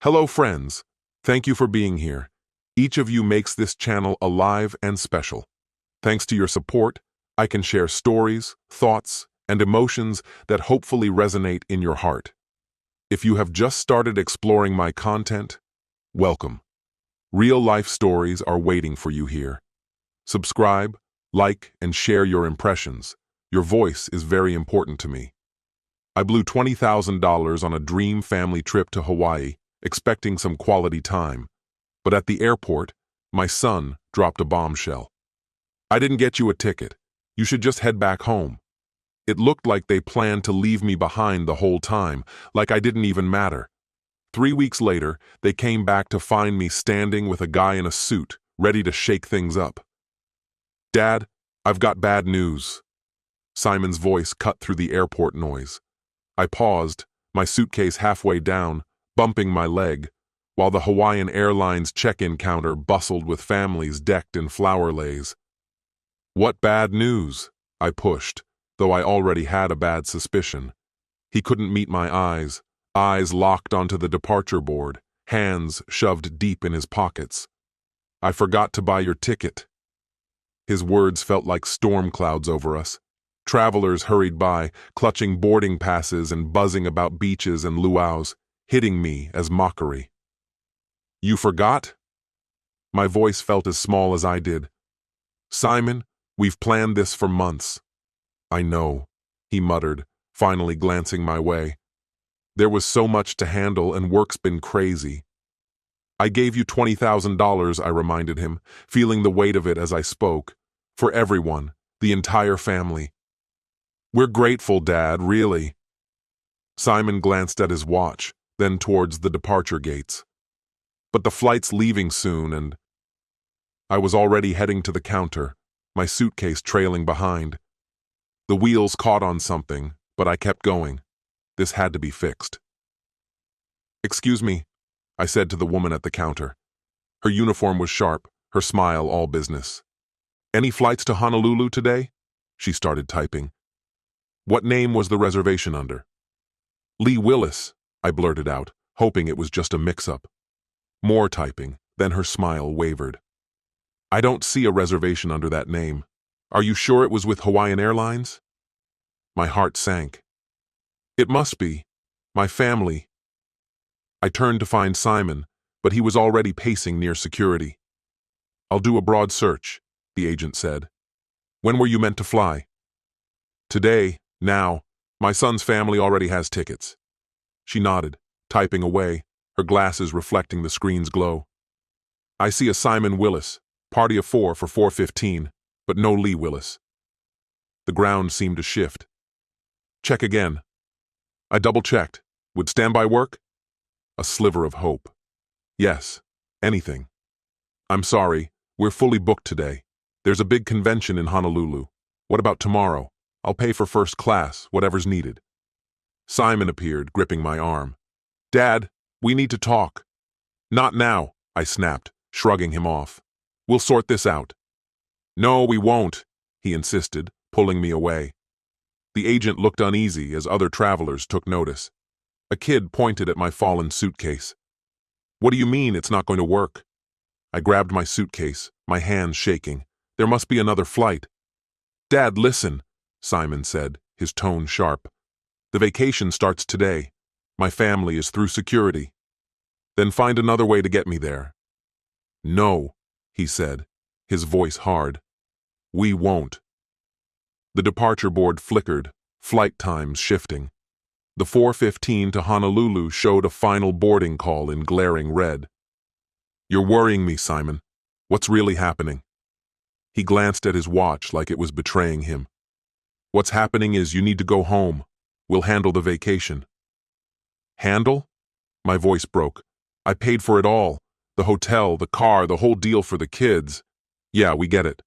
Hello friends, thank you for being here. Each of you makes this channel alive and special. Thanks to your support, I can share stories, thoughts, and emotions that hopefully resonate in your heart. If you have just started exploring my content, welcome. Real-life stories are waiting for you here. Subscribe, like, and share your impressions. Your voice is very important to me. I blew $20,000 on a dream family trip to Hawaii, expecting some quality time. But at the airport, my son dropped a bombshell. "I didn't get you a ticket. You should just head back home." It looked like they planned to leave me behind the whole time, like I didn't even matter. 3 weeks later, they came back to find me standing with a guy in a suit, ready to shake things up. "Dad, I've got bad news." Simon's voice cut through the airport noise. I paused, my suitcase halfway down, bumping my leg, while the Hawaiian Airlines check-in counter bustled with families decked in flower leis. "What bad news?" I pushed, though I already had a bad suspicion. He couldn't meet my eyes locked onto the departure board, hands shoved deep in his pockets. "I forgot to buy your ticket." His words felt like storm clouds over us. Travelers hurried by, clutching boarding passes and buzzing about beaches and luau's, hitting me as mockery. "You forgot?" My voice felt as small as I did. "Simon, we've planned this for months." "I know," he muttered, finally glancing my way. "There was so much to handle and work's been crazy." "I gave you $20,000, I reminded him, feeling the weight of it as I spoke. "For everyone, the entire family." "We're grateful, Dad, really." Simon glanced at his watch, then towards the departure gates. "But the flight's leaving soon and—" I was already heading to the counter, my suitcase trailing behind. The wheels caught on something, but I kept going. This had to be fixed. "Excuse me," I said to the woman at the counter. Her uniform was sharp, her smile all business. "Any flights to Honolulu today?" She started typing. "What name was the reservation under?" "Lee Willis," I blurted out, hoping it was just a mix-up. More typing, then her smile wavered. "I don't see a reservation under that name. Are you sure it was with Hawaiian Airlines?" My heart sank. "It must be. My family." I turned to find Simon, but he was already pacing near security. "I'll do a broad search," the agent said. "When were you meant to fly?" "Today, now. My son's family already has tickets." She nodded, typing away, her glasses reflecting the screen's glow. "I see a Simon Willis, party of 4 for 4:15, but no Lee Willis." The ground seemed to shift. "Check again." I double-checked. "Would standby work?" A sliver of hope. "Yes, anything." "I'm sorry, we're fully booked today. There's a big convention in Honolulu. What about tomorrow? I'll pay for first class, whatever's needed." Simon appeared, gripping my arm. "Dad, we need to talk." "Not now," I snapped, shrugging him off. "We'll sort this out." "No, we won't," he insisted, pulling me away. The agent looked uneasy as other travelers took notice. A kid pointed at my fallen suitcase. "What do you mean it's not going to work?" I grabbed my suitcase, my hands shaking. "There must be another flight." "Dad, listen," Simon said, his tone sharp. "The vacation starts today. My family is through security. Then find another way to get me there." "No," he said, his voice hard. "We won't." The departure board flickered, flight times shifting. The 4:15 to Honolulu showed a final boarding call in glaring red. "You're worrying me, Simon. What's really happening?" He glanced at his watch like it was betraying him. "What's happening is you need to go home. We'll handle the vacation." "Handle?" My voice broke. "I paid for it all. The hotel, the car, the whole deal for the kids." "Yeah, we get it.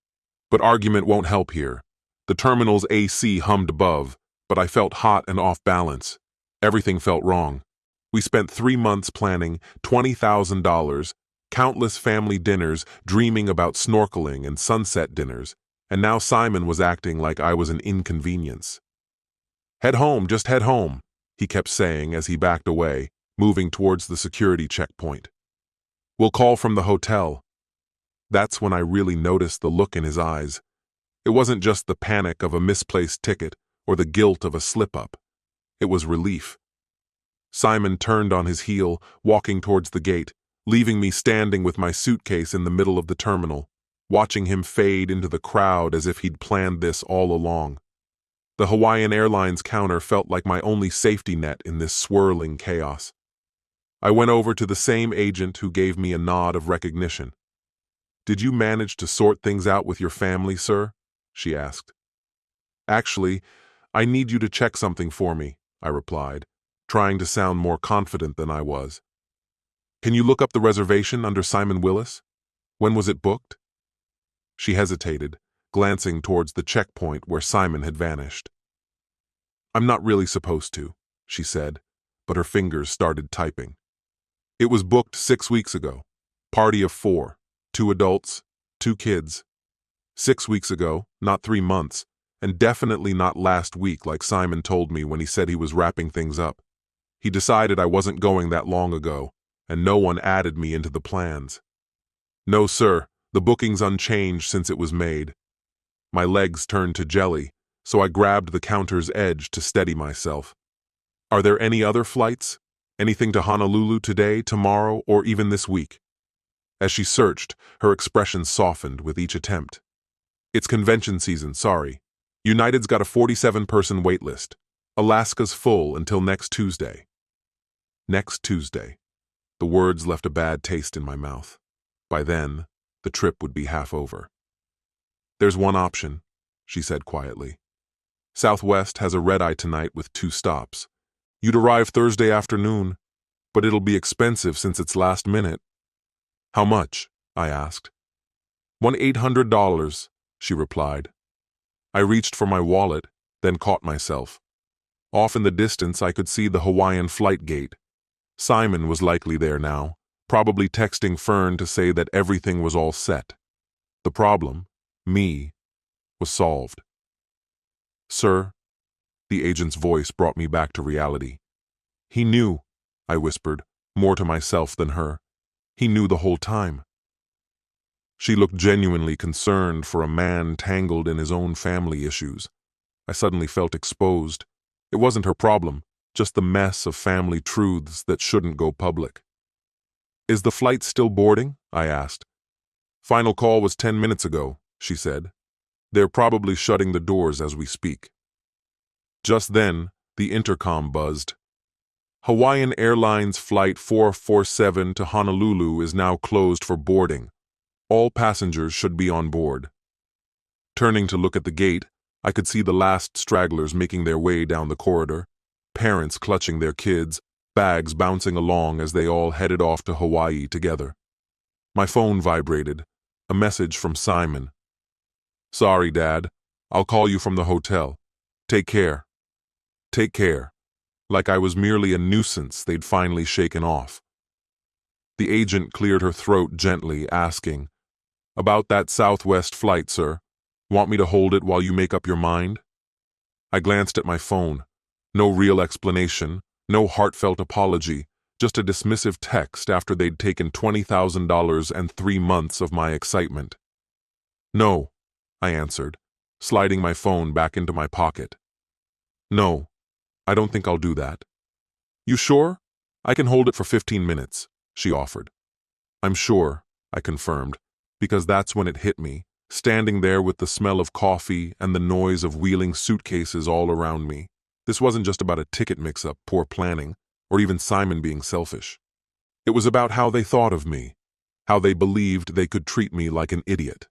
But argument won't help here." The terminal's AC hummed above, but I felt hot and off balance. Everything felt wrong. We spent 3 months planning, $20,000, countless family dinners, dreaming about snorkeling and sunset dinners, and now Simon was acting like I was an inconvenience. "Head home, just head home," he kept saying as he backed away, moving towards the security checkpoint. "We'll call from the hotel." That's when I really noticed the look in his eyes. It wasn't just the panic of a misplaced ticket or the guilt of a slip-up. It was relief. Simon turned on his heel, walking towards the gate, leaving me standing with my suitcase in the middle of the terminal, watching him fade into the crowd as if he'd planned this all along. The Hawaiian Airlines counter felt like my only safety net in this swirling chaos. I went over to the same agent who gave me a nod of recognition. "Did you manage to sort things out with your family, sir?" she asked. "Actually, I need you to check something for me," I replied, trying to sound more confident than I was. "Can you look up the reservation under Simon Willis? When was it booked?" She hesitated, glancing towards the checkpoint where Simon had vanished. "I'm not really supposed to," she said, but her fingers started typing. "It was booked 6 weeks ago. Party of 4, 2 adults, 2 kids. 6 weeks ago, not 3 months, and definitely not last week like Simon told me when he said he was wrapping things up. He decided I wasn't going that long ago, and no one added me into the plans. No, sir, the booking's unchanged since it was made." My legs turned to jelly, so I grabbed the counter's edge to steady myself. "Are there any other flights? Anything to Honolulu today, tomorrow, or even this week?" As she searched, her expression softened with each attempt. "It's convention season, sorry. United's got a 47-person wait list. Alaska's full until next Tuesday." Next Tuesday. The words left a bad taste in my mouth. By then, the trip would be half over. "There's one option," she said quietly. "Southwest has a red-eye tonight with 2 stops. You'd arrive Thursday afternoon, but it'll be expensive since it's last minute." "How much?" I asked. $1,800, she replied. I reached for my wallet, then caught myself. Off in the distance, I could see the Hawaiian flight gate. Simon was likely there now, probably texting Fern to say that everything was all set. The problem, me, was solved. "Sir," the agent's voice brought me back to reality. "He knew," I whispered, more to myself than her. "He knew the whole time." She looked genuinely concerned for a man tangled in his own family issues. I suddenly felt exposed. It wasn't her problem, just the mess of family truths that shouldn't go public. "Is the flight still boarding?" I asked. "Final call was 10 minutes ago," she said. "They're probably shutting the doors as we speak." Just then, the intercom buzzed. "Hawaiian Airlines Flight 447 to Honolulu is now closed for boarding. All passengers should be on board." Turning to look at the gate, I could see the last stragglers making their way down the corridor, parents clutching their kids, bags bouncing along as they all headed off to Hawaii together. My phone vibrated, a message from Simon. "Sorry, Dad. I'll call you from the hotel. Take care." Take care. Like I was merely a nuisance they'd finally shaken off. The agent cleared her throat gently, asking, "About that Southwest flight, sir. Want me to hold it while you make up your mind?" I glanced at my phone. No real explanation, no heartfelt apology, just a dismissive text after they'd taken $20,000 and 3 months of my excitement. "No," I answered, sliding my phone back into my pocket. "No, I don't think I'll do that." "You sure? I can hold it for 15 minutes, she offered. "I'm sure," I confirmed, because that's when it hit me, standing there with the smell of coffee and the noise of wheeling suitcases all around me. This wasn't just about a ticket mix-up, poor planning, or even Simon being selfish. It was about how they thought of me, how they believed they could treat me like an idiot.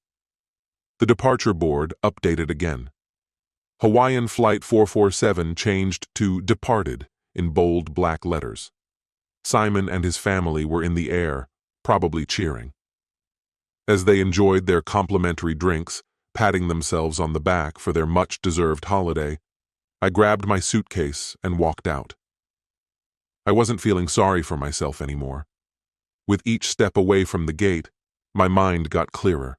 The departure board updated again. Hawaiian Flight 447 changed to departed in bold black letters. Simon and his family were in the air, probably cheering. As they enjoyed their complimentary drinks, patting themselves on the back for their much-deserved holiday, I grabbed my suitcase and walked out. I wasn't feeling sorry for myself anymore. With each step away from the gate, my mind got clearer.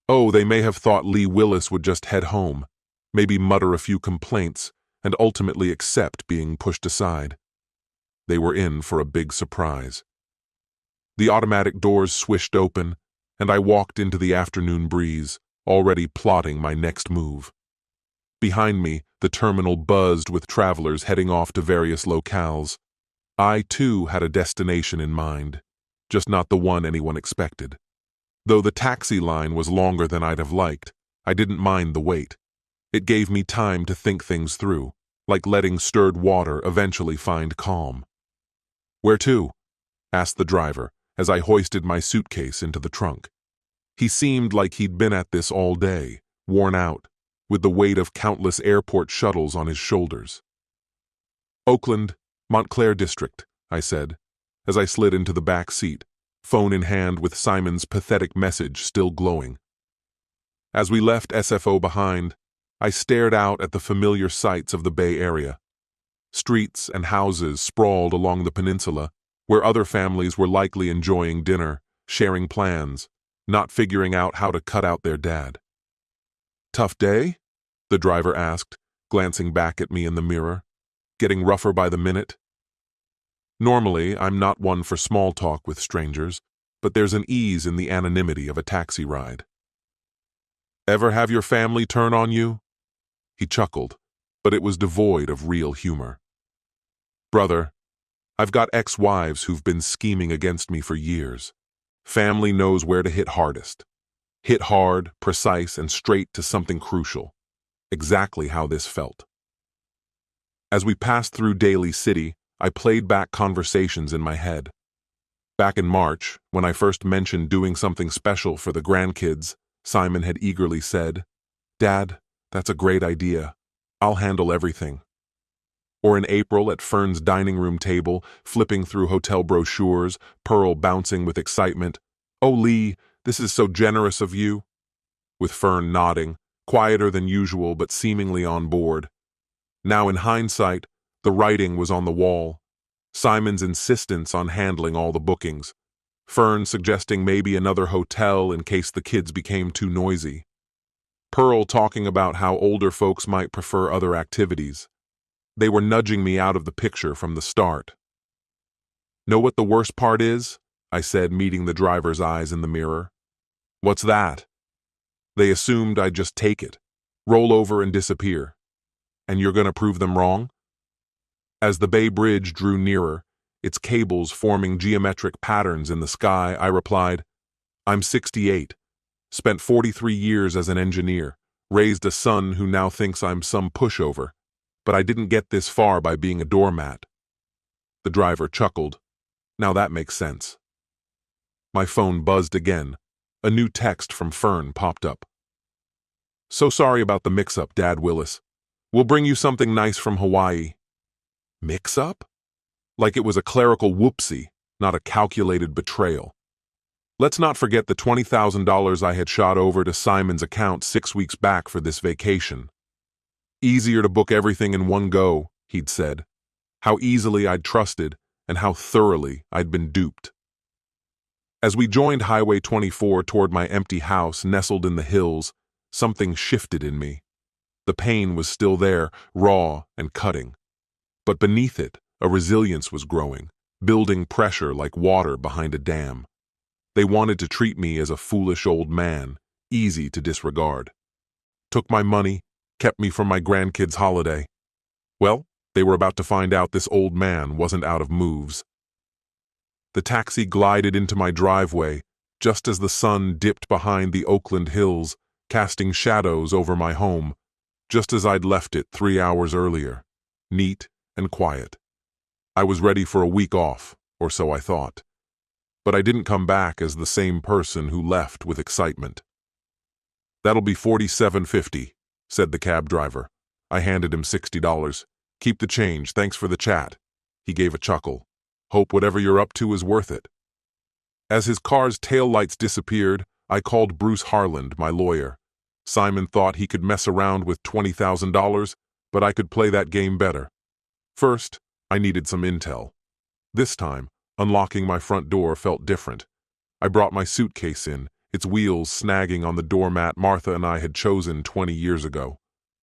Oh, they may have thought Lee Willis would just head home, maybe mutter a few complaints, and ultimately accept being pushed aside. They were in for a big surprise. The automatic doors swished open, and I walked into the afternoon breeze, already plotting my next move. Behind me, the terminal buzzed with travelers heading off to various locales. I, too, had a destination in mind, just not the one anyone expected. Though the taxi line was longer than I'd have liked, I didn't mind the wait. It gave me time to think things through, like letting stirred water eventually find calm. "Where to?" asked the driver as I hoisted my suitcase into the trunk. He seemed like he'd been at this all day, worn out, with the weight of countless airport shuttles on his shoulders. "Oakland, Montclair District," I said, as I slid into the back seat, phone in hand with Simon's pathetic message still glowing. As we left SFO behind, I stared out at the familiar sights of the Bay Area. Streets and houses sprawled along the peninsula, where other families were likely enjoying dinner, sharing plans, not figuring out how to cut out their dad. "Tough day?" the driver asked, glancing back at me in the mirror. "Getting rougher by the minute?" Normally, I'm not one for small talk with strangers, but there's an ease in the anonymity of a taxi ride. "Ever have your family turn on you?" He chuckled, but it was devoid of real humor. "Brother, I've got ex-wives who've been scheming against me for years. Family knows where to hit hardest. Hit hard, precise, and straight to something crucial. Exactly how this felt." As we passed through Daly City, I played back conversations in my head. Back in March, when I first mentioned doing something special for the grandkids, Simon had eagerly said, "Dad, that's a great idea. I'll handle everything." Or in April at Fern's dining room table, flipping through hotel brochures, Pearl bouncing with excitement, "Oh, Lee, this is so generous of you." With Fern nodding, quieter than usual but seemingly on board. Now in hindsight, the writing was on the wall. Simon's insistence on handling all the bookings. Fern suggesting maybe another hotel in case the kids became too noisy. Pearl talking about how older folks might prefer other activities. They were nudging me out of the picture from the start. "Know what the worst part is?" I said, meeting the driver's eyes in the mirror. "What's that?" "They assumed I'd just take it, roll over and disappear. And you're gonna prove them wrong?" As the Bay Bridge drew nearer, its cables forming geometric patterns in the sky, I replied, "I'm 68, spent 43 years as an engineer, raised a son who now thinks I'm some pushover, but I didn't get this far by being a doormat." The driver chuckled. "Now that makes sense." My phone buzzed again. A new text from Fern popped up. "So sorry about the mix-up, Dad Willis. We'll bring you something nice from Hawaii." Mix-up? Like it was a clerical whoopsie, not a calculated betrayal. Let's not forget the $20,000 I had shot over to Simon's account 6 weeks back for this vacation. "Easier to book everything in one go," he'd said. How easily I'd trusted, and how thoroughly I'd been duped. As we joined Highway 24 toward my empty house nestled in the hills, something shifted in me. The pain was still there, raw and cutting. But beneath it, a resilience was growing, building pressure like water behind a dam. They wanted to treat me as a foolish old man, easy to disregard. Took my money, kept me from my grandkids' holiday. Well, they were about to find out this old man wasn't out of moves. The taxi glided into my driveway, just as the sun dipped behind the Oakland hills, casting shadows over my home, just as I'd left it 3 hours earlier, neat and quiet. I was ready for a week off, or so I thought. But I didn't come back as the same person who left with excitement. "That'll be $47.50, said the cab driver. I handed him $60. "Keep the change, thanks for the chat." He gave a chuckle. "Hope whatever you're up to is worth it." As his car's taillights disappeared, I called Bruce Harland, my lawyer. Simon thought he could mess around with $20,000, but I could play that game better. First, I needed some intel. This time, unlocking my front door felt different. I brought my suitcase in, its wheels snagging on the doormat Martha and I had chosen 20 years ago.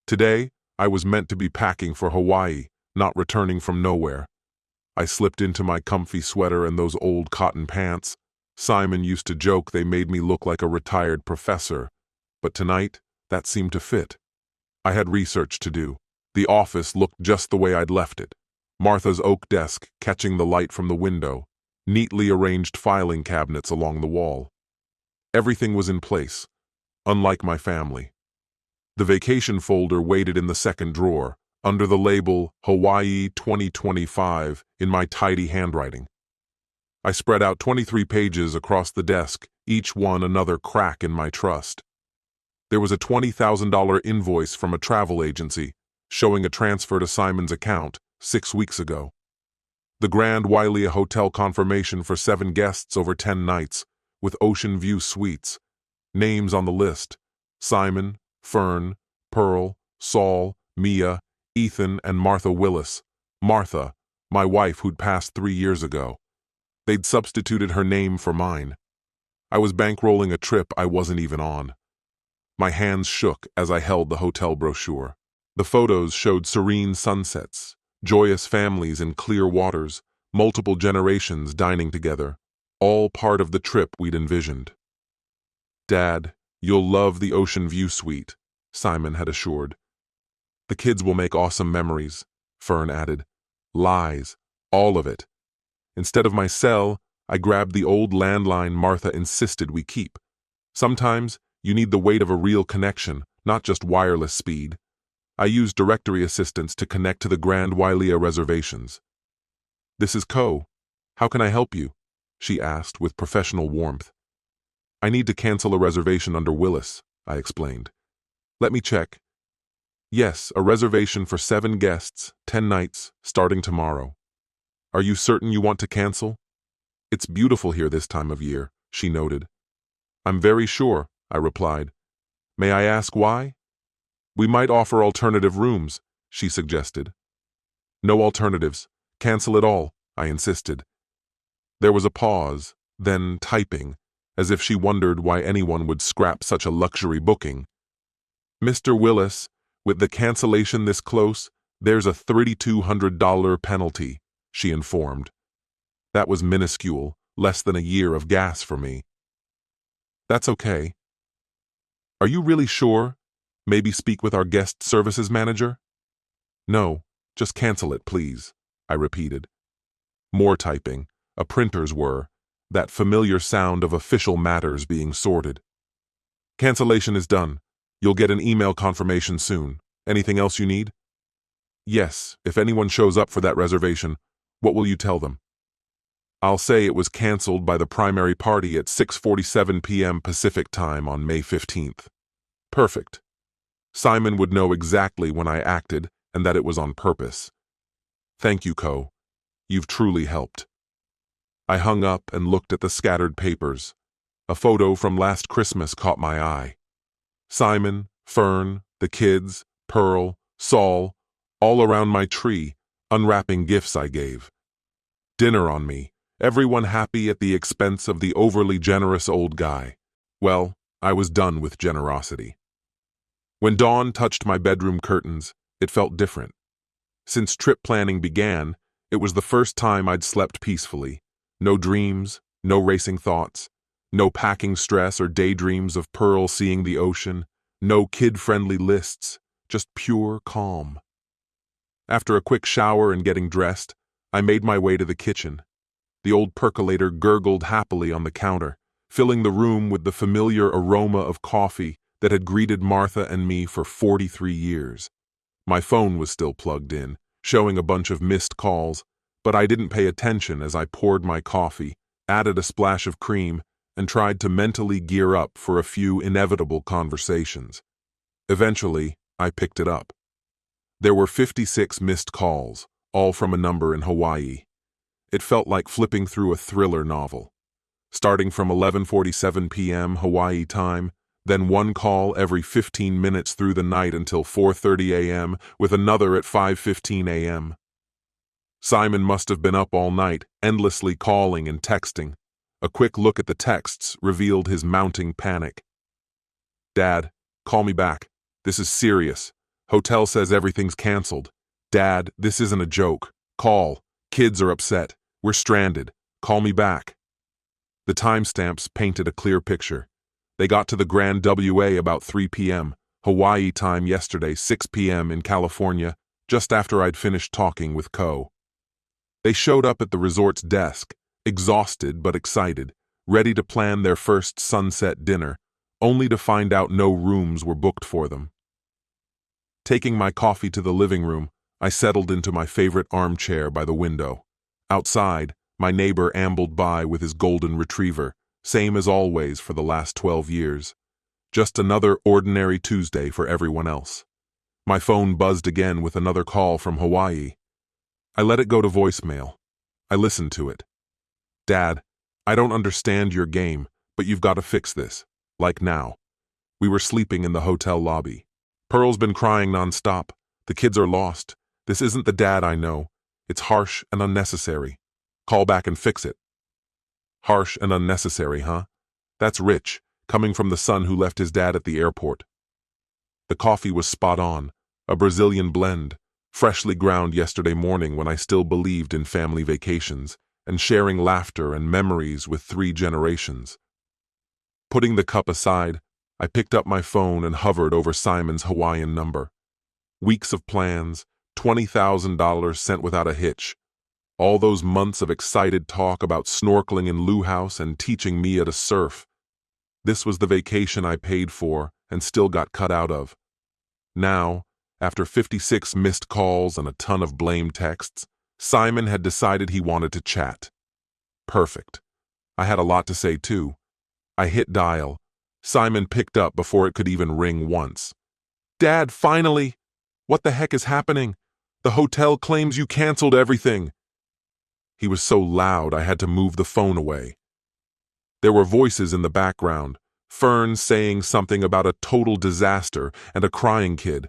Today, I was meant to be packing for Hawaii, not returning from nowhere. I slipped into my comfy sweater and those old cotton pants. Simon used to joke they made me look like a retired professor, but tonight, that seemed to fit. I had research to do. The office looked just the way I'd left it. Martha's oak desk catching the light from the window, neatly arranged filing cabinets along the wall. Everything was in place, unlike my family. The vacation folder waited in the second drawer, under the label Hawaii 2025 in my tidy handwriting. I spread out 23 pages across the desk, each one another crack in my trust. There was a $20,000 invoice from a travel agency, showing a transfer to Simon's account 6 weeks ago. The Grand Wailea Hotel confirmation for 7 guests over 10 nights, with ocean view suites. Names on the list: Simon, Fern, Pearl, Saul, Mia, Ethan, and Martha Willis. Martha, my wife who'd passed 3 years ago. They'd substituted her name for mine. I was bankrolling a trip I wasn't even on. My hands shook as I held the hotel brochure. The photos showed serene sunsets, joyous families in clear waters, multiple generations dining together, all part of the trip we'd envisioned. "Dad, you'll love the ocean view suite," Simon had assured. "The kids will make awesome memories," Fern added. Lies, all of it. Instead of my cell, I grabbed the old landline Martha insisted we keep. Sometimes you need the weight of a real connection, not just wireless speed. I used directory assistance to connect to the Grand Wailea reservations. "This is Co. How can I help you?" she asked with professional warmth. "I need to cancel a reservation under Willis," I explained. "Let me check. Yes, a reservation for 7 guests, 10 nights, starting tomorrow. Are you certain you want to cancel? It's beautiful here this time of year," she noted. "I'm very sure," I replied. "May I ask why?" "We might offer alternative rooms," she suggested. "No alternatives. Cancel it all," I insisted. There was a pause, then typing, as if she wondered why anyone would scrap such a luxury booking. "Mr. Willis, with the cancellation this close, there's a $3,200 penalty," she informed. That was minuscule, less than a year of gas for me. "That's okay." "Are you really sure? Maybe speak with our guest services manager?" "No, just cancel it, please," I repeated. More typing, a printer's whir, that familiar sound of official matters being sorted. "Cancellation is done. You'll get an email confirmation soon. Anything else you need?" "Yes, if anyone shows up for that reservation, what will you tell them?" "I'll say it was canceled by the primary party at 6:47 p.m. Pacific Time on May 15th. Perfect. Simon would know exactly when I acted and that it was on purpose. Thank you, Co. You've truly helped. I hung up and looked at the scattered papers. A photo from last Christmas caught my eye. Simon, Fern, the kids, Pearl, Saul, all around my tree, unwrapping gifts I gave. Dinner on me, everyone happy at the expense of the overly generous old guy. Well, I was done with generosity. When dawn touched my bedroom curtains, it felt different. Since trip planning began, it was the first time I'd slept peacefully. No dreams, no racing thoughts, no packing stress or daydreams of Pearl seeing the ocean, no kid-friendly lists, just pure calm. After a quick shower and getting dressed, I made my way to the kitchen. The old percolator gurgled happily on the counter, filling the room with the familiar aroma of coffee that had greeted Martha and me for 43 years. My phone was still plugged in, showing a bunch of missed calls, but I didn't pay attention as I poured my coffee, added a splash of cream, and tried to mentally gear up for a few inevitable conversations. Eventually, I picked it up. There were 56 missed calls, all from a number in Hawaii. It felt like flipping through a thriller novel. Starting from 11:47 p.m. Hawaii time, then one call every 15 minutes through the night until 4:30 a.m., with another at 5:15 a.m. Simon must have been up all night, endlessly calling and texting. A quick look at the texts revealed his mounting panic. "Dad, call me back. This is serious. Hotel says everything's canceled. Dad, this isn't a joke. Call. Kids are upset. We're stranded. Call me back. The timestamps painted a clear picture. They got to the Grand WA about 3 p.m., Hawaii time yesterday, 6 p.m. in California, just after I'd finished talking with Co. They showed up at the resort's desk, exhausted but excited, ready to plan their first sunset dinner, only to find out no rooms were booked for them. Taking my coffee to the living room, I settled into my favorite armchair by the window. Outside, my neighbor ambled by with his golden retriever, same as always for the last 12 years. Just another ordinary Tuesday for everyone else. My phone buzzed again with another call from Hawaii. I let it go to voicemail. I listened to it. Dad, I don't understand your game, but you've got to fix this. Like now. We were sleeping in the hotel lobby. Pearl's been crying nonstop. The kids are lost. This isn't the dad I know. It's harsh and unnecessary. Call back and fix it. Harsh and unnecessary, huh? That's rich, coming from the son who left his dad at the airport. The coffee was spot on, a Brazilian blend, freshly ground yesterday morning when I still believed in family vacations and sharing laughter and memories with 3 generations. Putting the cup aside, I picked up my phone and hovered over Simon's Hawaiian number. Weeks of plans, $20,000 sent without a hitch. All those months of excited talk about snorkeling in Lou House and teaching Mia to surf. This was the vacation I paid for and still got cut out of. Now, after 56 missed calls and a ton of blame texts, Simon had decided he wanted to chat. Perfect. I had a lot to say too. I hit dial. Simon picked up before it could even ring once. Dad, finally! What the heck is happening? The hotel claims you canceled everything. He was so loud I had to move the phone away. There were voices in the background, Fern saying something about a total disaster and a crying kid.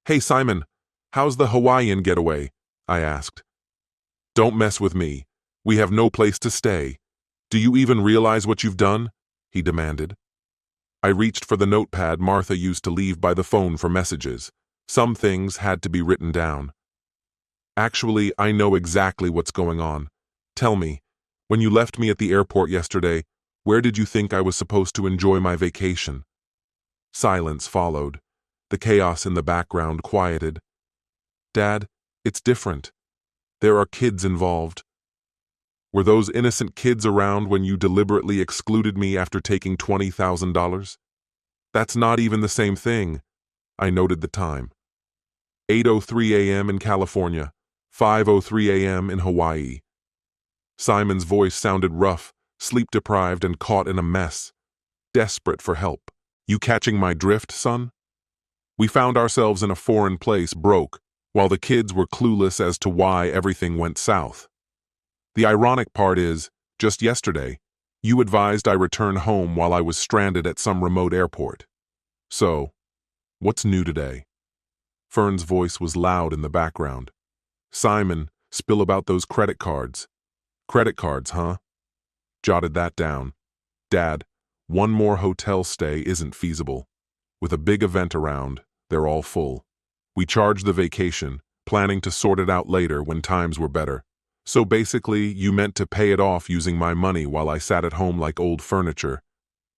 Hey Simon, how's the Hawaiian getaway? I asked. Don't mess with me. We have no place to stay. Do you even realize what you've done? He demanded. I reached for the notepad Martha used to leave by the phone for messages. Some things had to be written down. Actually, I know exactly what's going on. Tell me, when you left me at the airport yesterday, where did you think I was supposed to enjoy my vacation? Silence followed. The chaos in the background quieted. Dad, it's different. There are kids involved. Were those innocent kids around when you deliberately excluded me after taking $20,000? That's not even the same thing. I noted the time. 8:03 a.m. in California, 5:03 a.m. in Hawaii. Simon's voice sounded rough, sleep-deprived and caught in a mess. Desperate for help. You catching my drift, son? We found ourselves in a foreign place, broke, while the kids were clueless as to why everything went south. The ironic part is, just yesterday, you advised I return home while I was stranded at some remote airport. So, what's new today? Fern's voice was loud in the background. Simon, spill about those credit cards. Credit cards, huh? Jotted that down. Dad, one more hotel stay isn't feasible. With a big event around, they're all full. We charged the vacation, planning to sort it out later when times were better. So basically, you meant to pay it off using my money while I sat at home like old furniture.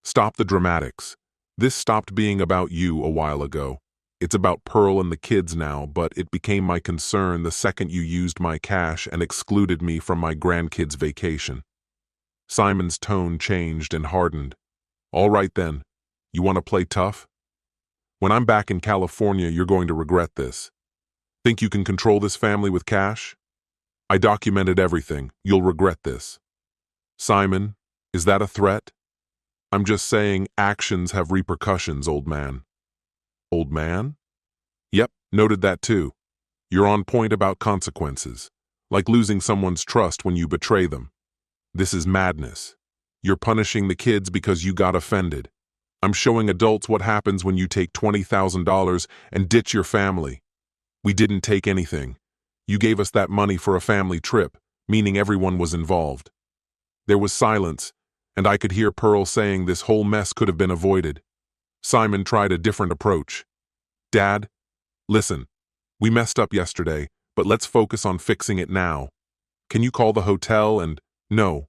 Stop the dramatics. This stopped being about you a while ago. It's about Pearl and the kids now, but it became my concern the second you used my cash and excluded me from my grandkids' vacation. Simon's tone changed and hardened. All right then, you want to play tough? When I'm back in California, you're going to regret this. Think you can control this family with cash? I documented everything. You'll regret this. Simon, is that a threat? I'm just saying actions have repercussions, old man. Old man? Yep, noted that too. You're on point about consequences, like losing someone's trust when you betray them. This is madness. You're punishing the kids because you got offended. I'm showing adults what happens when you take $20,000 and ditch your family. We didn't take anything. You gave us that money for a family trip, meaning everyone was involved. There was silence, and I could hear Pearl saying this whole mess could have been avoided. Simon tried a different approach. Dad, listen, we messed up yesterday, but let's focus on fixing it now. Can you call the hotel and— No.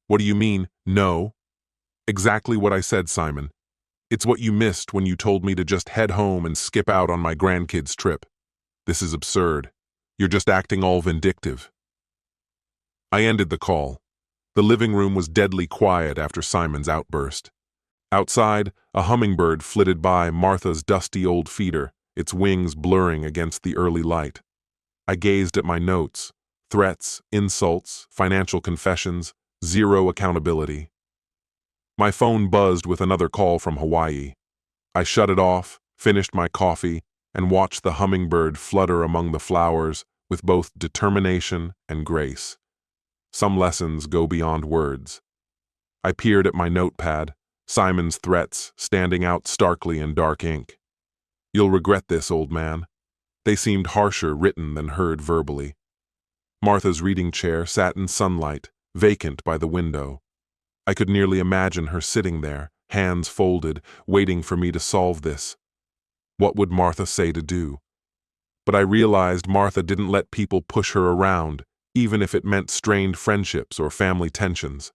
What do you mean, no? Exactly what I said, Simon. It's what you missed when you told me to just head home and skip out on my grandkids' trip. This is absurd. You're just acting all vindictive. I ended the call. The living room was deadly quiet after Simon's outburst. Outside, a hummingbird flitted by Martha's dusty old feeder, its wings blurring against the early light. I gazed at my notes: threats, insults, financial confessions, zero accountability. My phone buzzed with another call from Hawaii. I shut it off, finished my coffee, and watched the hummingbird flutter among the flowers with both determination and grace. Some lessons go beyond words. I peered at my notepad, Simon's threats standing out starkly in dark ink. You'll regret this, old man. They seemed harsher written than heard verbally. Martha's reading chair sat in sunlight, vacant by the window. I could nearly imagine her sitting there, hands folded, waiting for me to solve this. What would Martha say to do? But I realized Martha didn't let people push her around, even if it meant strained friendships or family tensions.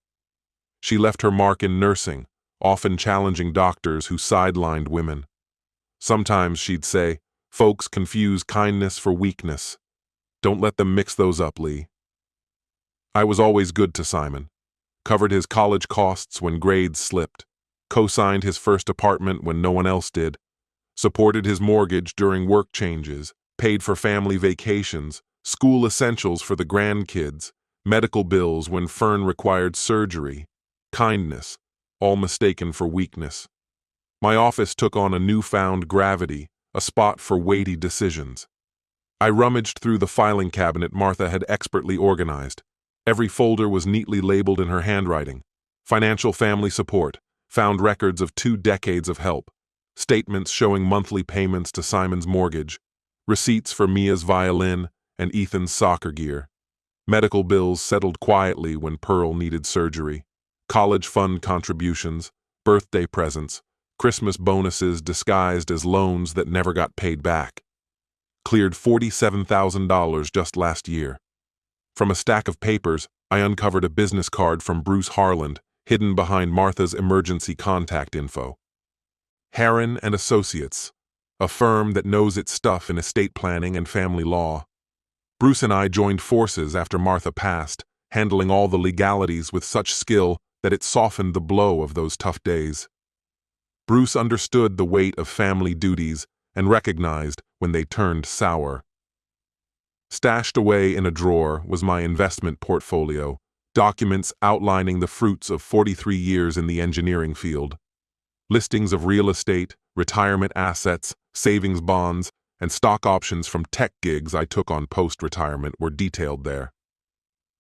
She left her mark in nursing, often challenging doctors who sidelined women. Sometimes she'd say, "Folks confuse kindness for weakness. Don't let them mix those up, Lee." I was always good to Simon. Covered his college costs when grades slipped, co-signed his first apartment when no one else did, supported his mortgage during work changes, paid for family vacations, school essentials for the grandkids, medical bills when Fern required surgery. Kindness, all mistaken for weakness. My office took on a newfound gravity, a spot for weighty decisions. I rummaged through the filing cabinet Martha had expertly organized. Every folder was neatly labeled in her handwriting. Financial family support, found records of 2 decades of help, statements showing monthly payments to Simon's mortgage, receipts for Mia's violin and Ethan's soccer gear, medical bills settled quietly when Pearl needed surgery, college fund contributions, birthday presents, Christmas bonuses disguised as loans that never got paid back. Cleared $47,000 just last year. From a stack of papers, I uncovered a business card from Bruce Harland, hidden behind Martha's emergency contact info. Heron and Associates, a firm that knows its stuff in estate planning and family law. Bruce and I joined forces after Martha passed, handling all the legalities with such skill that it softened the blow of those tough days. Bruce understood the weight of family duties and recognized when they turned sour. Stashed away in a drawer was my investment portfolio, documents outlining the fruits of 43 years in the engineering field. Listings of real estate, retirement assets, savings bonds, and stock options from tech gigs I took on post-retirement were detailed there.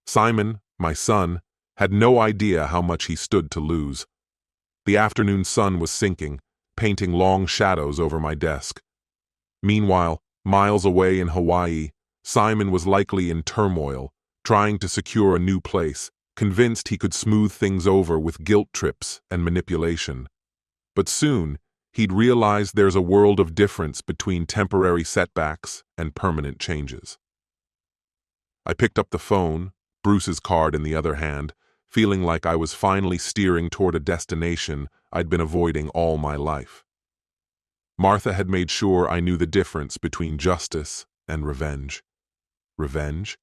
Simon, my son, had no idea how much he stood to lose. The afternoon sun was sinking, painting long shadows over my desk. Meanwhile, miles away in Hawaii, Simon was likely in turmoil, trying to secure a new place, convinced he could smooth things over with guilt trips and manipulation. But soon, he'd realize there's a world of difference between temporary setbacks and permanent changes. I picked up the phone, Bruce's card in the other hand, feeling like I was finally steering toward a destination I'd been avoiding all my life. Martha had made sure I knew the difference between justice and revenge. Revenge?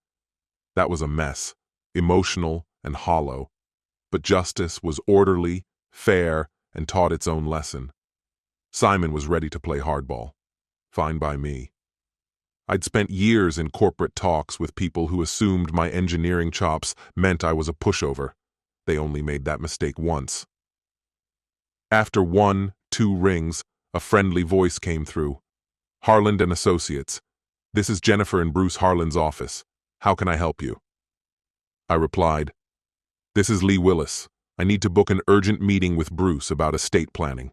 That was a mess, emotional and hollow. But justice was orderly, fair, and taught its own lesson. Simon was ready to play hardball. Fine by me. I'd spent years in corporate talks with people who assumed my engineering chops meant I was a pushover. They only made that mistake once. After 1-2 rings, a friendly voice came through. "Harland and Associates. This is Jennifer in Bruce Harland's office. How can I help you?" I replied, "This is Lee Willis. I need to book an urgent meeting with Bruce about estate planning."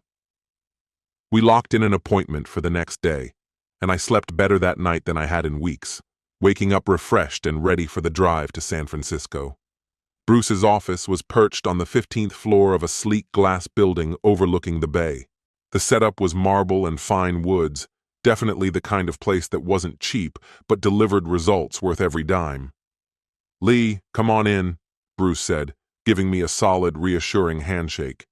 We locked in an appointment for the next day, and I slept better that night than I had in weeks, waking up refreshed and ready for the drive to San Francisco. Bruce's office was perched on the 15th floor of a sleek glass building overlooking the bay. The setup was marble and fine woods, definitely the kind of place that wasn't cheap but delivered results worth every dime. "Lee, come on in," Bruce said, giving me a solid, reassuring handshake.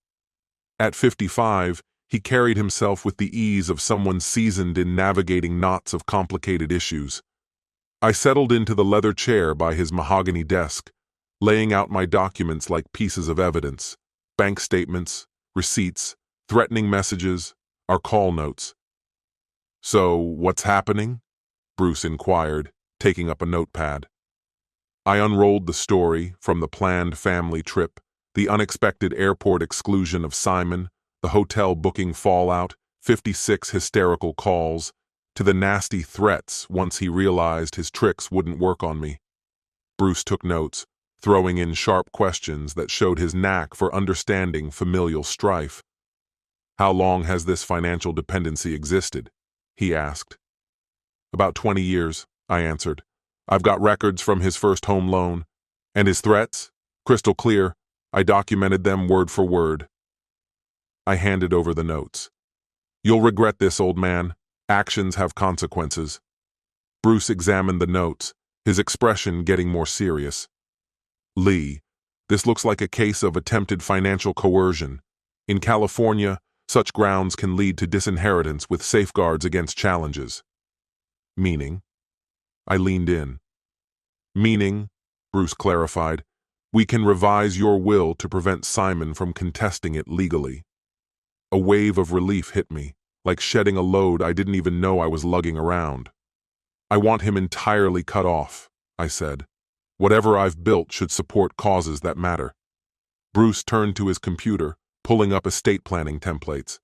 At 55, he carried himself with the ease of someone seasoned in navigating knots of complicated issues. I settled into the leather chair by his mahogany desk, laying out my documents like pieces of evidence: bank statements, receipts, threatening messages, our call notes. "So, what's happening?" Bruce inquired, taking up a notepad. I unrolled the story, from the planned family trip, the unexpected airport exclusion of Simon, the hotel booking fallout, 56 hysterical calls, to the nasty threats once he realized his tricks wouldn't work on me. Bruce took notes, throwing in sharp questions that showed his knack for understanding familial strife. "How long has this financial dependency existed?" he asked. "About 20 years, I answered. "I've got records from his first home loan. And his threats? Crystal clear. I documented them word for word." I handed over the notes. "You'll regret this, old man. Actions have consequences." Bruce examined the notes, his expression getting more serious. "Lee, this looks like a case of attempted financial coercion. In California, such grounds can lead to disinheritance with safeguards against challenges." "Meaning?" I leaned in. "Meaning," Bruce clarified, "we can revise your will to prevent Simon from contesting it legally." A wave of relief hit me, like shedding a load I didn't even know I was lugging around. "I want him entirely cut off," I said. "Whatever I've built should support causes that matter." Bruce turned to his computer, pulling up estate planning templates.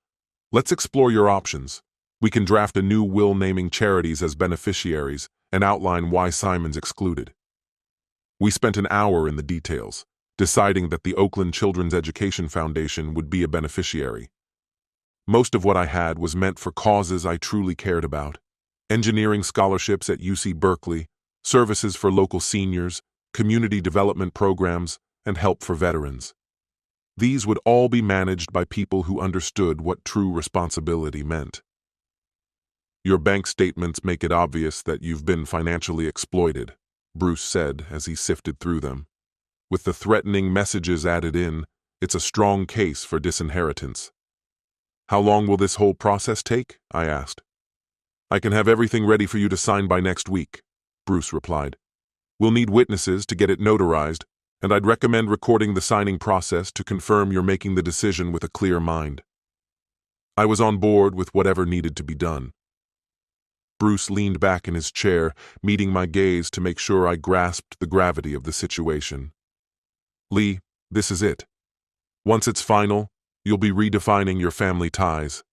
"Let's explore your options. We can draft a new will naming charities as beneficiaries and outline why Simon's excluded." We spent an hour in the details, deciding that the Oakland Children's Education Foundation would be a beneficiary. Most of what I had was meant for causes I truly cared about: engineering scholarships at UC Berkeley, services for local seniors, community development programs, and help for veterans. These would all be managed by people who understood what true responsibility meant. "Your bank statements make it obvious that you've been financially exploited," Bruce said as he sifted through them. "With the threatening messages added in, it's a strong case for disinheritance." "How long will this whole process take?" I asked. "I can have everything ready for you to sign by next week," Bruce replied. "We'll need witnesses to get it notarized, and I'd recommend recording the signing process to confirm you're making the decision with a clear mind." I was on board with whatever needed to be done. Bruce leaned back in his chair, meeting my gaze to make sure I grasped the gravity of the situation. "Lee, this is it. Once it's final, you'll be redefining your family ties."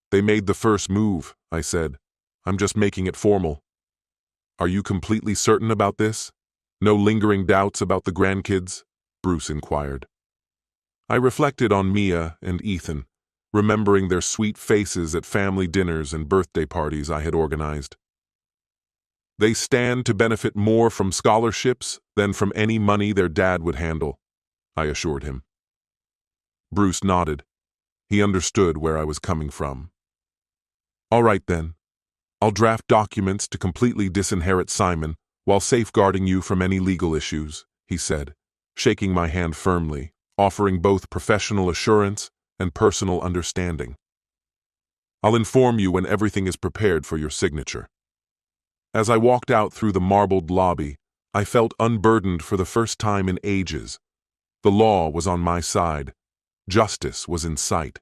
"They made the first move," I said. "I'm just making it formal." "Are you completely certain about this? No lingering doubts about the grandkids?" Bruce inquired. I reflected on Mia and Ethan, remembering their sweet faces at family dinners and birthday parties I had organized. "They stand to benefit more from scholarships than from any money their dad would handle," I assured him. Bruce nodded. He understood where I was coming from. "All right then. I'll draft documents to completely disinherit Simon while safeguarding you from any legal issues," he said, shaking my hand firmly, offering both professional assurance and personal understanding. "I'll inform you when everything is prepared for your signature." As I walked out through the marbled lobby, I felt unburdened for the first time in ages. The law was on my side. Justice was in sight.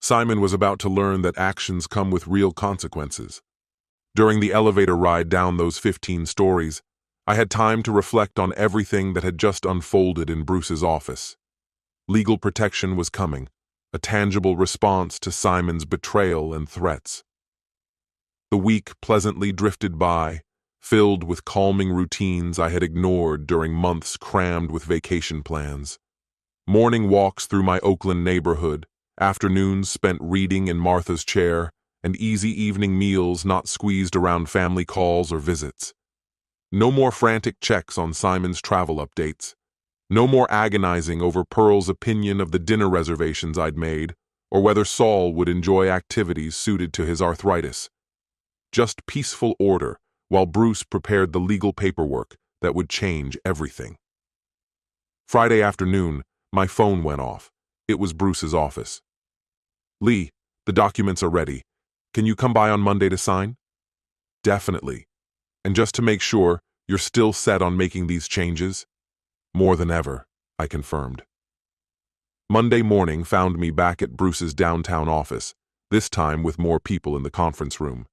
Simon was about to learn that actions come with real consequences. During the elevator ride down those 15 stories, I had time to reflect on everything that had just unfolded in Bruce's office. Legal protection was coming, a tangible response to Simon's betrayal and threats. The week pleasantly drifted by, filled with calming routines I had ignored during months crammed with vacation plans. Morning walks through my Oakland neighborhood, afternoons spent reading in Martha's chair, and easy evening meals not squeezed around family calls or visits. No more frantic checks on Simon's travel updates. No more agonizing over Pearl's opinion of the dinner reservations I'd made, or whether Saul would enjoy activities suited to his arthritis. Just peaceful order while Bruce prepared the legal paperwork that would change everything. Friday afternoon, my phone went off. It was Bruce's office. "Lee, the documents are ready. Can you come by on Monday to sign?" "Definitely. And just to make sure, you're still set on making these changes?" "More than ever," I confirmed. Monday morning found me back at Bruce's downtown office, this time with more people in the conference room.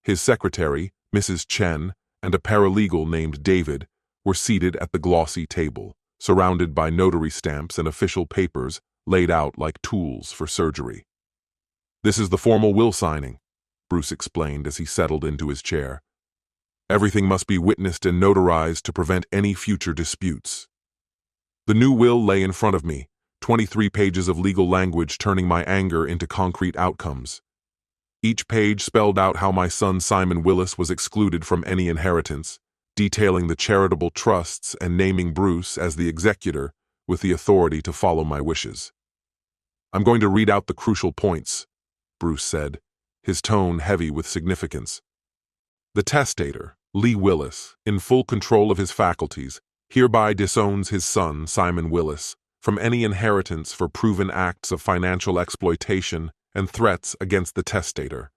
His secretary, Mrs. Chen, and a paralegal named David were seated at the glossy table, surrounded by notary stamps and official papers laid out like tools for surgery. "This is the formal will signing," Bruce explained as he settled into his chair. "Everything must be witnessed and notarized to prevent any future disputes." The new will lay in front of me, 23 pages of legal language turning my anger into concrete outcomes. Each page spelled out how my son Simon Willis was excluded from any inheritance, detailing the charitable trusts and naming Bruce as the executor with the authority to follow my wishes. "I'm going to read out the crucial points," Bruce said, his tone heavy with significance. "The testator, Lee Willis, in full control of his faculties, hereby disowns his son, Simon Willis, from any inheritance for proven acts of financial exploitation and threats against the testator."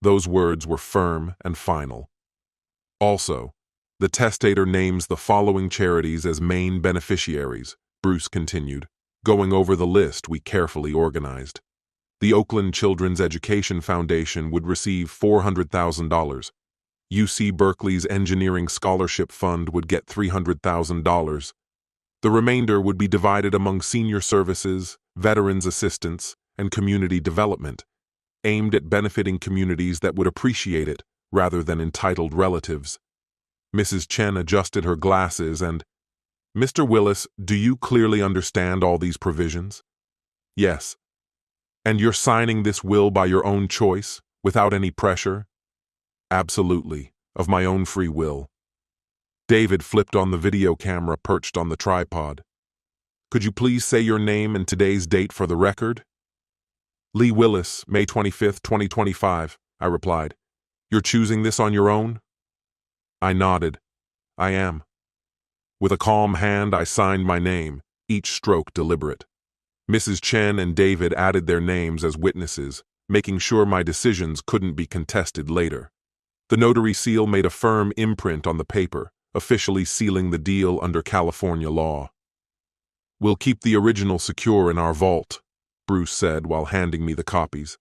Those words were firm and final. "Also, the testator names the following charities as main beneficiaries," Bruce continued, going over the list we carefully organized. "The Oakland Children's Education Foundation would receive $400,000. UC Berkeley's Engineering Scholarship Fund would get $300,000. The remainder would be divided among senior services, veterans assistance, and community development, aimed at benefiting communities that would appreciate it rather than entitled relatives." Mrs. Chen adjusted her glasses and, "Mr. Willis, do you clearly understand all these provisions?" "Yes." "And you're signing this will by your own choice, without any pressure?" "Absolutely, of my own free will." David flipped on the video camera perched on the tripod. "Could you please say your name and today's date for the record?" "Lee Willis, May 25th, 2025, I replied. "You're choosing this on your own?" I nodded. "I am." With a calm hand, I signed my name, each stroke deliberate. Mrs. Chen and David added their names as witnesses, making sure my decisions couldn't be contested later. The notary seal made a firm imprint on the paper, officially sealing the deal under California law. "We'll keep the original secure in our vault," Bruce said while handing me the copies.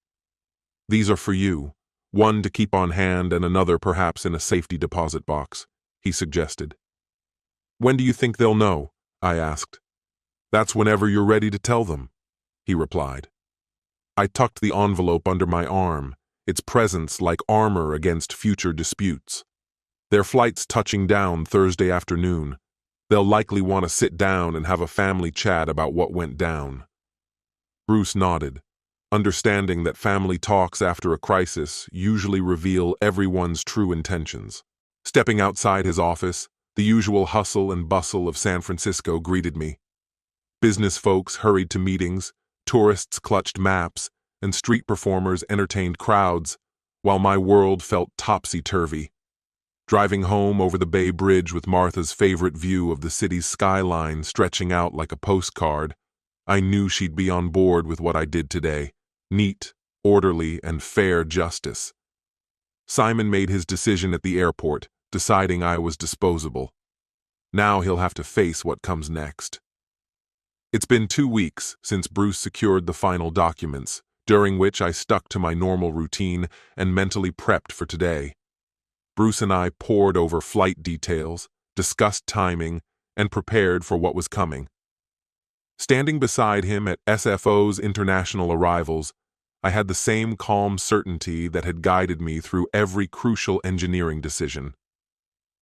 "These are for you, one to keep on hand and another perhaps in a safety deposit box," he suggested. "When do you think they'll know?" I asked. "That's whenever you're ready to tell them," he replied. I tucked the envelope under my arm, its presence like armor against future disputes. Their flight's touching down Thursday afternoon. They'll likely want to sit down and have a family chat about what went down. Bruce nodded, understanding that family talks after a crisis usually reveal everyone's true intentions. Stepping outside his office, the usual hustle and bustle of San Francisco greeted me. Business folks hurried to meetings, tourists clutched maps, and street performers entertained crowds, while my world felt topsy-turvy. Driving home over the Bay Bridge with Martha's favorite view of the city's skyline stretching out like a postcard, I knew she'd be on board with what I did today. Neat, orderly, and fair justice. Simon made his decision at the airport, deciding I was disposable. Now he'll have to face what comes next. It's been 2 weeks since Bruce secured the final documents, during which I stuck to my normal routine and mentally prepped for today. Bruce and I pored over flight details, discussed timing, and prepared for what was coming. Standing beside him at SFO's international arrivals, I had the same calm certainty that had guided me through every crucial engineering decision.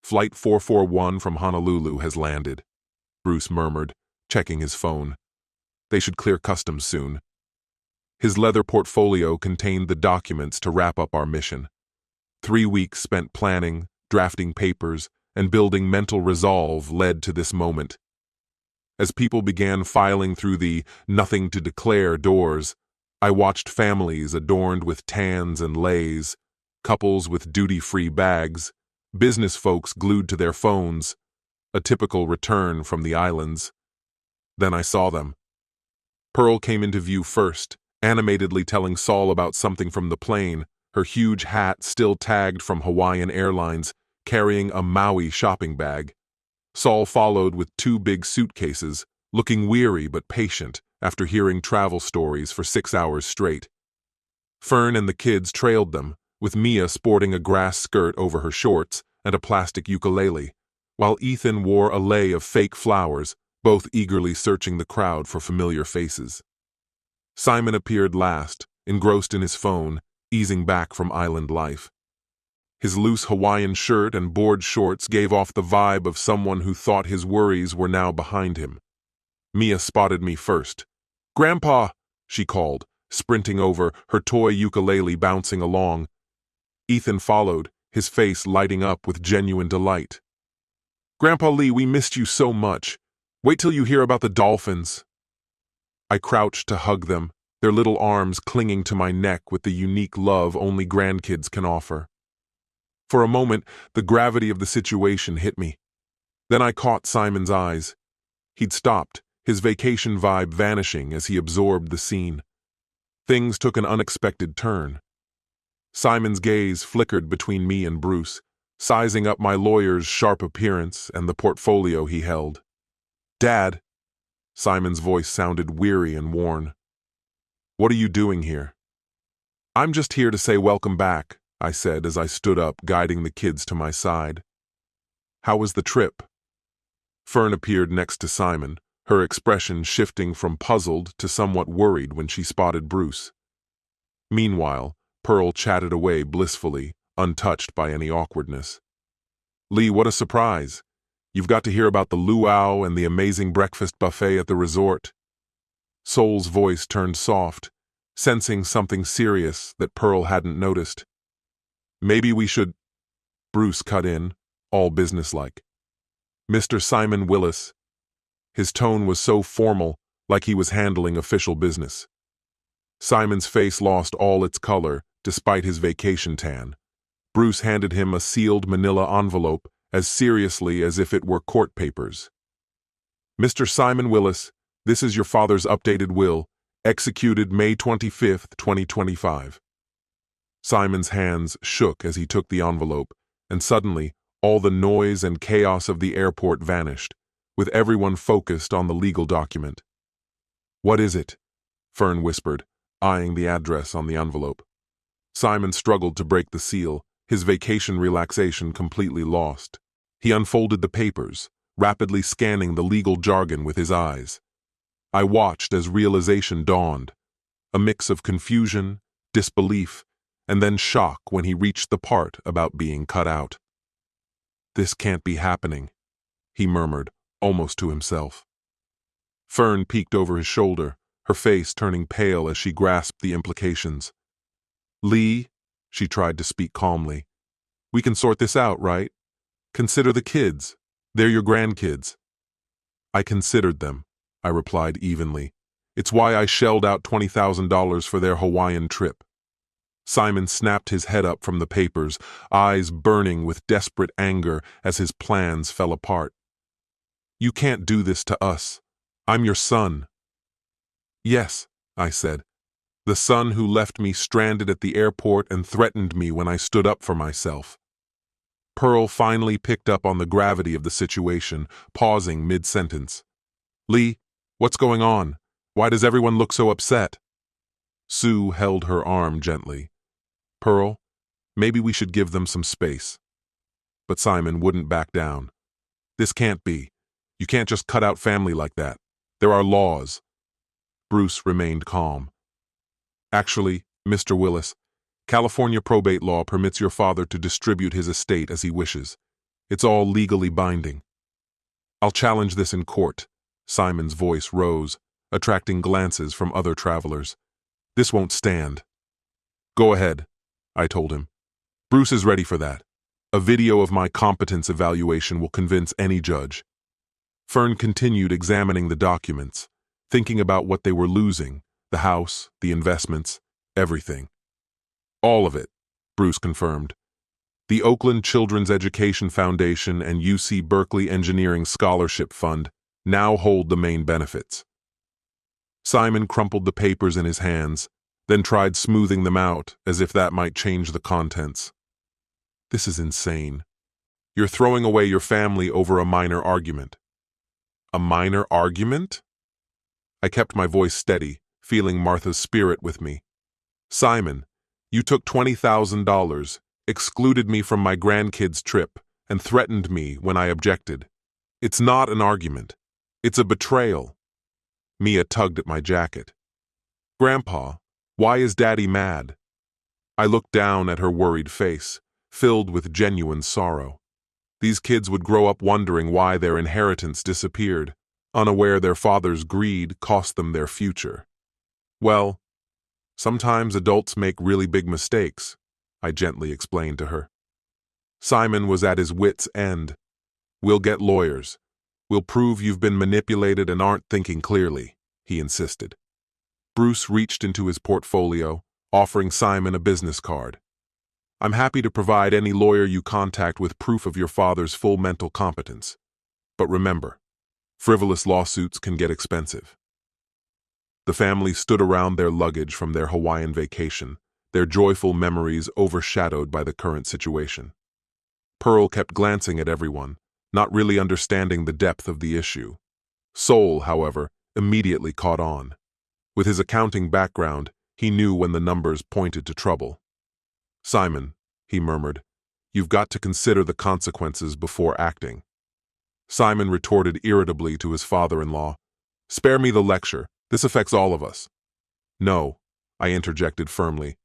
"Flight 441 from Honolulu has landed," Bruce murmured, checking his phone. "They should clear customs soon." His leather portfolio contained the documents to wrap up our mission. 3 weeks spent planning, drafting papers, and building mental resolve led to this moment. As people began filing through the nothing to declare doors, I watched families adorned with tans and leis, couples with duty-free bags, business folks glued to their phones, a typical return from the islands. Then I saw them. Pearl came into view first, animatedly telling Saul about something from the plane, her huge hat still tagged from Hawaiian Airlines, carrying a Maui shopping bag. Saul followed with 2 big suitcases, looking weary but patient after hearing travel stories for 6 hours straight. Fern and the kids trailed them, with Mia sporting a grass skirt over her shorts and a plastic ukulele, while Ethan wore a lei of fake flowers, both eagerly searching the crowd for familiar faces. Simon appeared last, engrossed in his phone, easing back from island life. His loose Hawaiian shirt and board shorts gave off the vibe of someone who thought his worries were now behind him. Mia spotted me first. "Grandpa!" she called, sprinting over, her toy ukulele bouncing along. Ethan followed, his face lighting up with genuine delight. "Grandpa Lee, we missed you so much. Wait till you hear about the dolphins." I crouched to hug them, their little arms clinging to my neck with the unique love only grandkids can offer. For a moment, the gravity of the situation hit me. Then I caught Simon's eyes. He'd stopped, his vacation vibe vanishing as he absorbed the scene. Things took an unexpected turn. Simon's gaze flickered between me and Bruce, sizing up my lawyer's sharp appearance and the portfolio he held. "Dad," Simon's voice sounded weary and worn. "What are you doing here?" "I'm just here to say welcome back," I said as I stood up, guiding the kids to my side. "How was the trip?" Fern appeared next to Simon, her expression shifting from puzzled to somewhat worried when she spotted Bruce. Meanwhile, Pearl chatted away blissfully, untouched by any awkwardness. "Lee, what a surprise! You've got to hear about the luau and the amazing breakfast buffet at the resort." Sol's voice turned soft, sensing something serious that Pearl hadn't noticed. "Maybe we should—" Bruce cut in, all businesslike. "Mr. Simon Willis." His tone was so formal, like he was handling official business. Simon's face lost all its color, despite his vacation tan. Bruce handed him a sealed manila envelope as seriously as if it were court papers. "Mr. Simon Willis, this is your father's updated will, executed May 25th, 2025. Simon's hands shook as he took the envelope, and suddenly, all the noise and chaos of the airport vanished, with everyone focused on the legal document. "What is it?" Fern whispered, eyeing the address on the envelope. Simon struggled to break the seal, his vacation relaxation completely lost. He unfolded the papers, rapidly scanning the legal jargon with his eyes. I watched as realization dawned, a mix of confusion, disbelief, and then shock when he reached the part about being cut out. "This can't be happening," he murmured, almost to himself. Fern peeked over his shoulder, her face turning pale as she grasped the implications. "Lee," she tried to speak calmly, "we can sort this out, right? Consider the kids. They're your grandkids." "I considered them," I replied evenly. "It's why I shelled out $20,000 for their Hawaiian trip." Simon snapped his head up from the papers, eyes burning with desperate anger as his plans fell apart. "You can't do this to us. I'm your son." "Yes," I said, "the son who left me stranded at the airport and threatened me when I stood up for myself." Pearl finally picked up on the gravity of the situation, pausing mid-sentence. "Lee, what's going on? Why does everyone look so upset?" Sue held her arm gently. "Pearl, maybe we should give them some space." But Simon wouldn't back down. "This can't be. You can't just cut out family like that. There are laws." Bruce remained calm. "Actually, Mr. Willis, California probate law permits your father to distribute his estate as he wishes. It's all legally binding." "I'll challenge this in court." Simon's voice rose, attracting glances from other travelers. "This won't stand." "Go ahead," I told him. "Bruce is ready for that. A video of my competence evaluation will convince any judge." Fern continued examining the documents, thinking about what they were losing, the house, the investments, everything. "All of it," Bruce confirmed. The Oakland Children's Education Foundation and UC Berkeley Engineering Scholarship Fund now hold the main benefits. Simon crumpled the papers in his hands, then tried smoothing them out as if that might change the contents. This is insane. You're throwing away your family over a minor argument. A minor argument? I kept my voice steady, feeling Martha's spirit with me. Simon, you took $20,000, excluded me from my grandkids' trip, and threatened me when I objected. It's not an argument. It's a betrayal. Mia tugged at my jacket. Grandpa, why is Daddy mad? I looked down at her worried face, filled with genuine sorrow. These kids would grow up wondering why their inheritance disappeared, unaware their father's greed cost them their future. Well, sometimes adults make really big mistakes, I gently explained to her. Simon was at his wits' end. We'll get lawyers. We'll prove you've been manipulated and aren't thinking clearly, he insisted. Bruce reached into his portfolio, offering Simon a business card. I'm happy to provide any lawyer you contact with proof of your father's full mental competence. But remember, frivolous lawsuits can get expensive. The family stood around their luggage from their Hawaiian vacation, their joyful memories overshadowed by the current situation. Pearl kept glancing at everyone, not really understanding the depth of the issue. Sol, however, immediately caught on. With his accounting background, he knew when the numbers pointed to trouble. Simon, he murmured, you've got to consider the consequences before acting. Simon retorted irritably to his father-in-law, spare me the lecture, this affects all of us. No, I interjected firmly.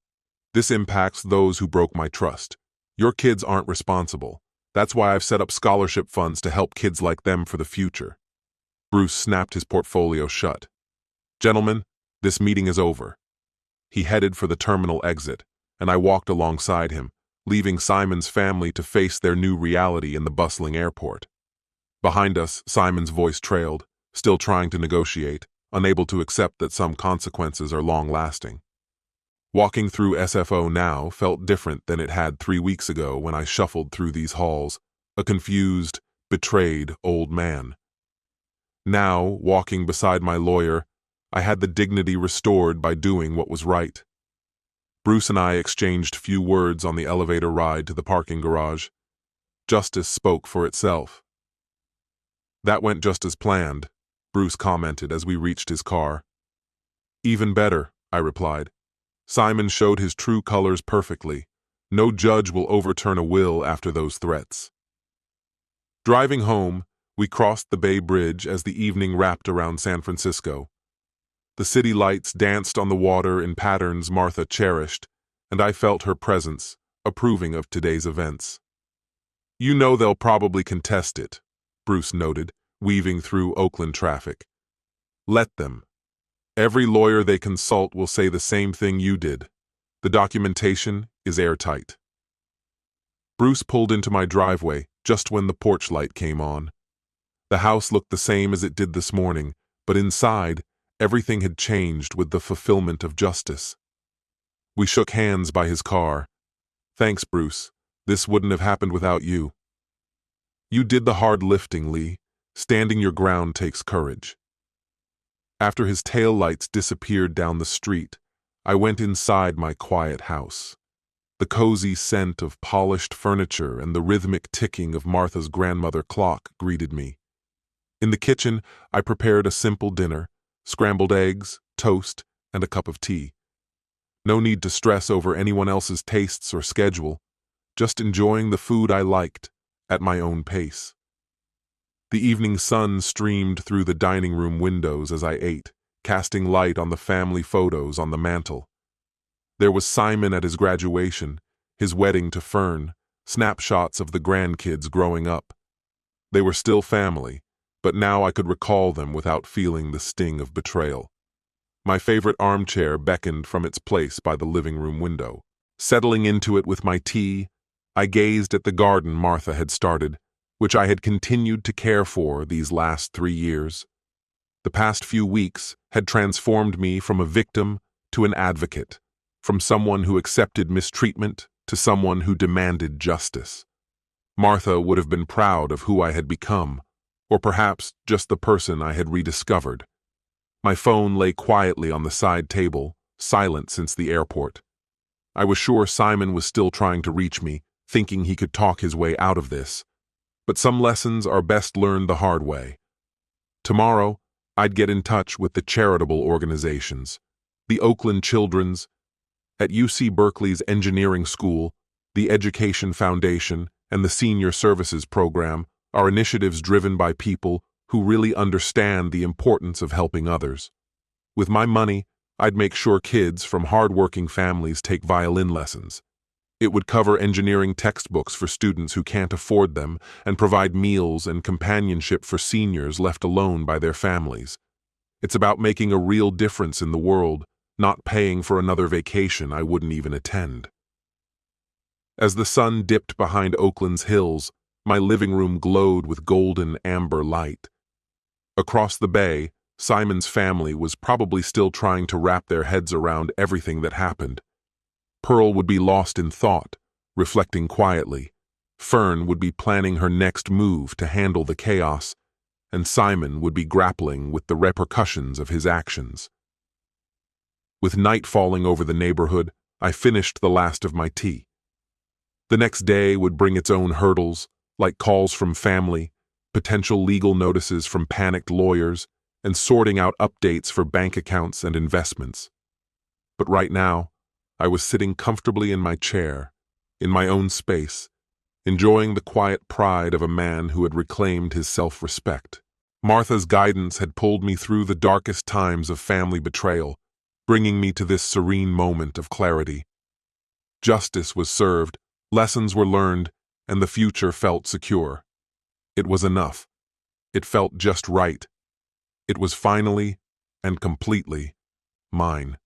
This impacts those who broke my trust. Your kids aren't responsible. That's why I've set up scholarship funds to help kids like them for the future. Bruce snapped his portfolio shut. Gentlemen, this meeting is over. He headed for the terminal exit, and I walked alongside him, leaving Simon's family to face their new reality in the bustling airport. Behind us, Simon's voice trailed, still trying to negotiate, unable to accept that some consequences are long-lasting. Walking through SFO now felt different than it had 3 weeks ago when I shuffled through these halls, a confused, betrayed old man. Now, walking beside my lawyer, I had the dignity restored by doing what was right. Bruce and I exchanged few words on the elevator ride to the parking garage. Justice spoke for itself. That went just as planned, Bruce commented as we reached his car. Even better, I replied. Simon showed his true colors perfectly. No judge will overturn a will after those threats. Driving home, we crossed the Bay Bridge as the evening wrapped around San Francisco. The city lights danced on the water in patterns Martha cherished, and I felt her presence, approving of today's events. You know they'll probably contest it, Bruce noted, weaving through Oakland traffic. Let them. Every lawyer they consult will say the same thing you did. The documentation is airtight. Bruce pulled into my driveway just when the porch light came on. The house looked the same as it did this morning, but inside, everything had changed with the fulfillment of justice. We shook hands by his car. Thanks, Bruce. This wouldn't have happened without you. You did the hard lifting, Lee. Standing your ground takes courage. After his taillights disappeared down the street, I went inside my quiet house. The cozy scent of polished furniture and the rhythmic ticking of Martha's grandmother clock greeted me. In the kitchen, I prepared a simple dinner, scrambled eggs, toast, and a cup of tea. No need to stress over anyone else's tastes or schedule, just enjoying the food I liked, at my own pace. The evening sun streamed through the dining room windows as I ate, casting light on the family photos on the mantel. There was Simon at his graduation, his wedding to Fern, snapshots of the grandkids growing up. They were still family, but now I could recall them without feeling the sting of betrayal. My favorite armchair beckoned from its place by the living room window. Settling into it with my tea, I gazed at the garden Martha had started, which I had continued to care for these last 3 years. The past few weeks had transformed me from a victim to an advocate, from someone who accepted mistreatment to someone who demanded justice. Martha would have been proud of who I had become, or perhaps just the person I had rediscovered. My phone lay quietly on the side table, silent since the airport. I was sure Simon was still trying to reach me, thinking he could talk his way out of this. But some lessons are best learned the hard way. Tomorrow, I'd get in touch with the charitable organizations, the Oakland Children's, at UC Berkeley's engineering school, the Education Foundation, and the Senior Services Program are initiatives driven by people who really understand the importance of helping others. With my money, I'd make sure kids from hard-working families take violin lessons. It would cover engineering textbooks for students who can't afford them and provide meals and companionship for seniors left alone by their families. It's about making a real difference in the world, not paying for another vacation I wouldn't even attend. As the sun dipped behind Oakland's hills, my living room glowed with golden amber light. Across the bay, Simon's family was probably still trying to wrap their heads around everything that happened. Pearl would be lost in thought, reflecting quietly. Fern would be planning her next move to handle the chaos, and Simon would be grappling with the repercussions of his actions. With night falling over the neighborhood, I finished the last of my tea. The next day would bring its own hurdles, like calls from family, potential legal notices from panicked lawyers, and sorting out updates for bank accounts and investments. But right now, I was sitting comfortably in my chair, in my own space, enjoying the quiet pride of a man who had reclaimed his self-respect. Martha's guidance had pulled me through the darkest times of family betrayal, bringing me to this serene moment of clarity. Justice was served, lessons were learned, and the future felt secure. It was enough. It felt just right. It was finally and completely mine.